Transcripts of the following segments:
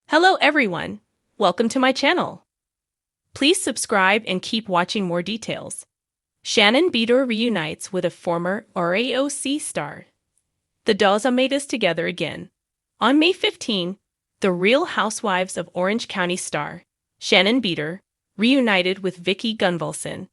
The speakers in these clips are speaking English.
Hello everyone! Welcome to my channel. Please subscribe and keep watching more details. Shannon Beador reunites with a former RAOC star. The Doza made us together again. On May 15, the Real Housewives of Orange County star, Shannon Beador, reunited with Vicki Gunvalson.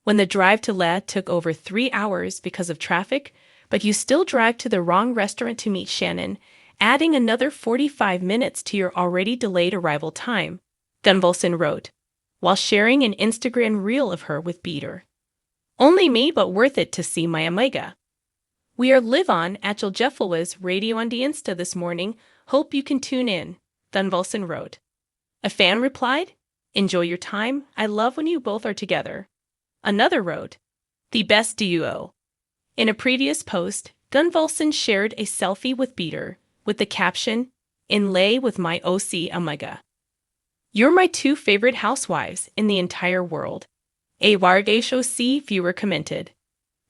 When the drive to Le took over 3 hours because of traffic, but you still drive to the wrong restaurant to meet Shannon, adding another 45 minutes to your already delayed arrival time, Gunvalson wrote, while sharing an Instagram reel of her with Beador. Only me but worth it to see my amiga. We are live on at Jeffalwa's radio on the Insta this morning. Hope you can tune in, Gunvalson wrote. A fan replied, enjoy your time. I love when you both are together. Another wrote, the best duo. In a previous post, Gunvalson shared a selfie with Beador, with the caption, "Inlay with my OC amiga. You're my 2 favorite housewives in the entire world," a RAOC viewer commented.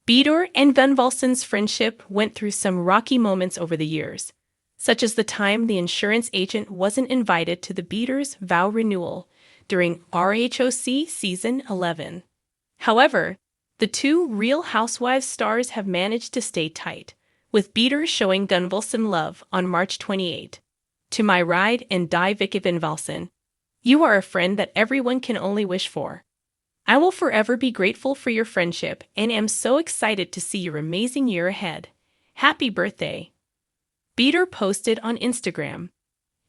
Beador and Gunvalson's friendship went through some rocky moments over the years, such as the time the insurance agent wasn't invited to the Beador's vow renewal during RAOC Season 11. However, the 2 Real Housewives stars have managed to stay tight, with Beador showing Gunvalson love on March 28. To my ride and die Vicki Gunvalson. You are a friend that everyone can only wish for. I will forever be grateful for your friendship and am so excited to see your amazing year ahead. Happy birthday. Beador posted on Instagram.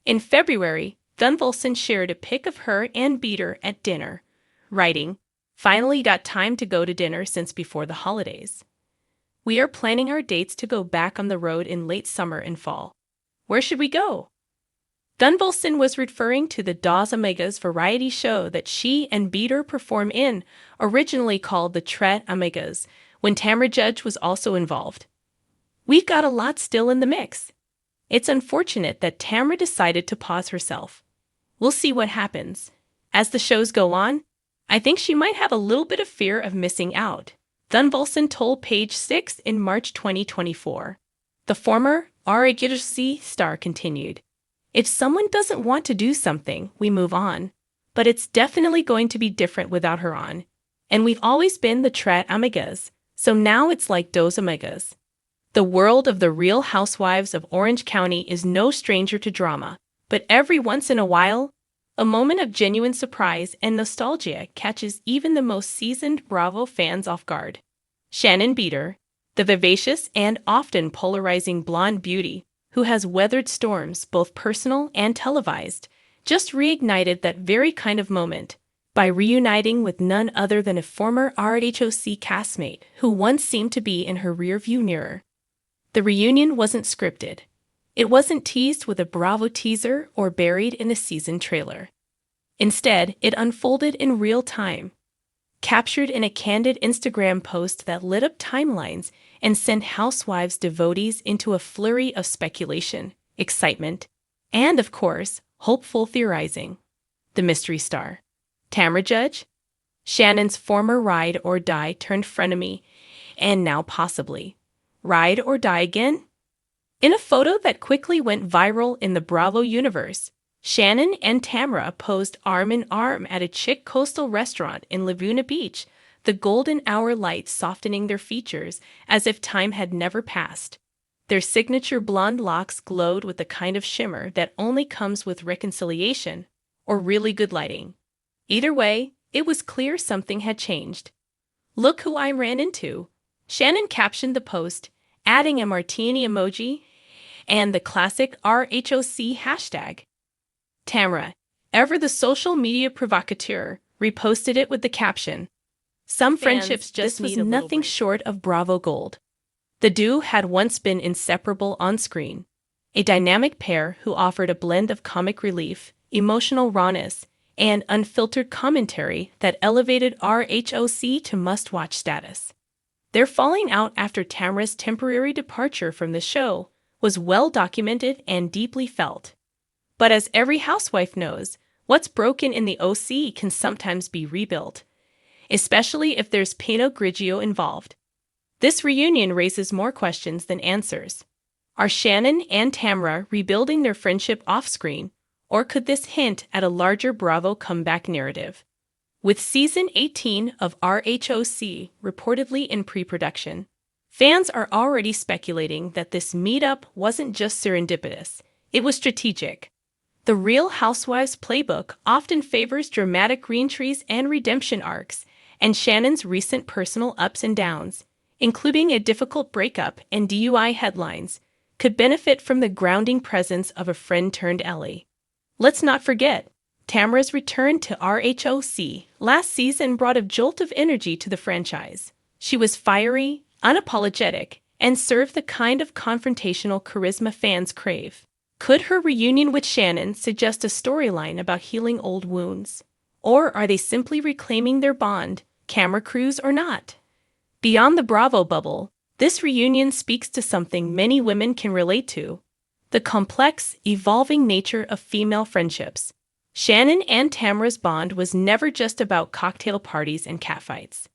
In February, Gunvalson shared a pic of her and Beador at dinner, writing, "Finally got time to go to dinner since before the holidays. We are planning our dates to go back on the road in late summer and fall. Where should we go?" Gunvalson was referring to the Dos Amigas variety show that she and Beador perform in, originally called the Tres Amigas, when Tamra Judge was also involved. We've got a lot still in the mix. It's unfortunate that Tamra decided to pause herself. We'll see what happens. As the shows go on, I think she might have a little bit of fear of missing out, Gunvalson told Page 6 in March 2024. The former RAOC star continued, "If someone doesn't want to do something, we move on. But it's definitely going to be different without her on. And we've always been the Tres Amigas, so now it's like Dos Amigas." The world of the Real Housewives of Orange County is no stranger to drama, but every once in a while, a moment of genuine surprise and nostalgia catches even the most seasoned Bravo fans off guard. Shannon Beador, the vivacious and often polarizing blonde beauty who has weathered storms both personal and televised, just reignited that very kind of moment by reuniting with none other than a former RAOC castmate who once seemed to be in her rearview mirror. The reunion wasn't scripted. It wasn't teased with a Bravo teaser or buried in a season trailer. Instead, it unfolded in real time, captured in a candid Instagram post that lit up timelines and sent Housewives devotees into a flurry of speculation, excitement, and, of course, hopeful theorizing. The mystery star, Tamra Judge, Shannon's former ride or die turned frenemy, and now possibly ride or die again? In a photo that quickly went viral in the Bravo universe, Shannon and Tamra posed arm in arm at a chic coastal restaurant in Laguna Beach, the golden hour light softening their features as if time had never passed. Their signature blonde locks glowed with the kind of shimmer that only comes with reconciliation or really good lighting. Either way, it was clear something had changed. "Look who I ran into," Shannon captioned the post, adding a martini emoji and the classic RAOC hashtag. Tamra, ever the social media provocateur, reposted it with the caption, "Some friendships just was nothing short of Bravo gold." The duo had once been inseparable on screen, a dynamic pair who offered a blend of comic relief, emotional rawness, and unfiltered commentary that elevated RAOC to must-watch status. Their falling out after Tamra's temporary departure from the show was well documented and deeply felt. But as every housewife knows, what's broken in the OC can sometimes be rebuilt, especially if there's Pinot Grigio involved. This reunion raises more questions than answers. Are Shannon and Tamra rebuilding their friendship off-screen, Or could this hint at a larger Bravo comeback narrative? With season 18 of RHOC reportedly in pre-production, fans are already speculating that this meetup wasn't just serendipitous, it was strategic. The Real Housewives playbook often favors dramatic reentries and redemption arcs, and Shannon's recent personal ups and downs, including a difficult breakup and DUI headlines, could benefit from the grounding presence of a friend-turned-Ellie. Let's not forget, Tamra's return to RHOC last season brought a jolt of energy to the franchise. She was fiery, unapologetic, and served the kind of confrontational charisma fans crave. Could her reunion with Shannon suggest a storyline about healing old wounds? Or are they simply reclaiming their bond, camera crews or not? Beyond the Bravo bubble, this reunion speaks to something many women can relate to: the complex, evolving nature of female friendships. Shannon and Tamra's bond was never just about cocktail parties and catfights.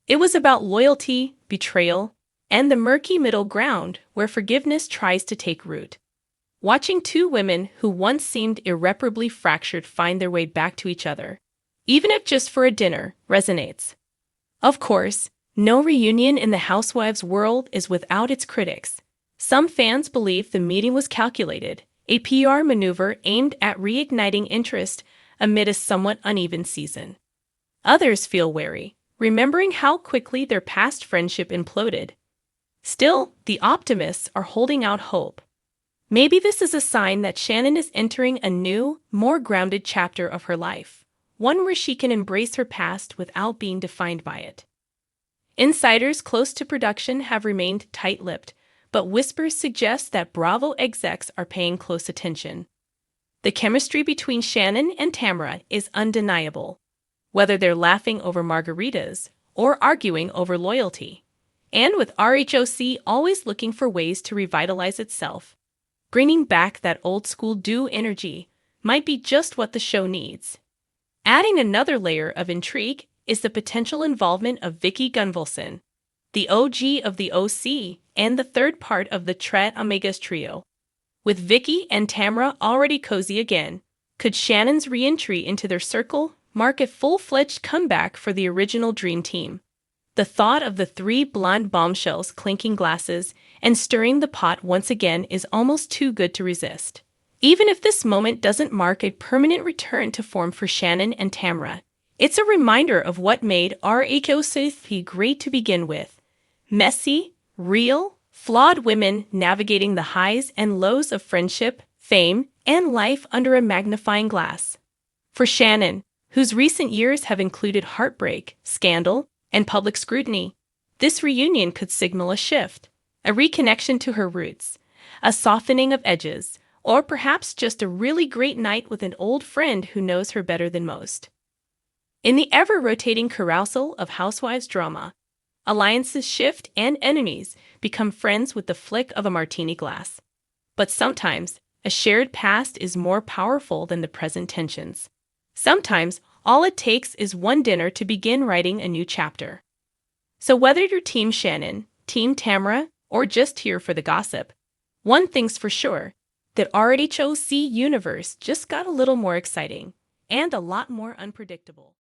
It was about loyalty, betrayal, and the murky middle ground where forgiveness tries to take root. Watching two women who once seemed irreparably fractured find their way back to each other, even if just for a dinner, resonates. Of course, no reunion in the Housewives world is without its critics. Some fans believe the meeting was calculated, a PR maneuver aimed at reigniting interest amid a somewhat uneven season. Others feel wary, remembering how quickly their past friendship imploded. Still, the optimists are holding out hope. Maybe this is a sign that Shannon is entering a new, more grounded chapter of her life, one where she can embrace her past without being defined by it. Insiders close to production have remained tight-lipped, but whispers suggest that Bravo execs are paying close attention. The chemistry between Shannon and Tamra is undeniable, whether they're laughing over margaritas or arguing over loyalty. And with RHOC always looking for ways to revitalize itself, bringing back that old-school do energy might be just what the show needs. Adding another layer of intrigue is the potential involvement of Vicki Gunvalson, the OG of the OC and the third part of the Tret Omegas trio. With Vicki and Tamra already cozy again, could Shannon's re-entry into their circle mark a full-fledged comeback for the original Dream Team? The thought of the three blonde bombshells clinking glasses and stirring the pot once again is almost too good to resist. Even if this moment doesn't mark a permanent return to form for Shannon and Tamra, it's a reminder of what made RHOC great to begin with: messy, real, flawed women navigating the highs and lows of friendship, fame, and life under a magnifying glass. For Shannon, whose recent years have included heartbreak, scandal, and public scrutiny, this reunion could signal a shift, a reconnection to her roots, a softening of edges, or perhaps just a really great night with an old friend who knows her better than most. In the ever-rotating carousel of Housewives drama, alliances shift and enemies become friends with the flick of a martini glass. But sometimes, a shared past is more powerful than the present tensions. Sometimes, all it takes is one dinner to begin writing a new chapter. So whether you're Team Shannon, Team Tamra, or just here for the gossip, one thing's for sure, that RHOC universe just got a little more exciting and a lot more unpredictable.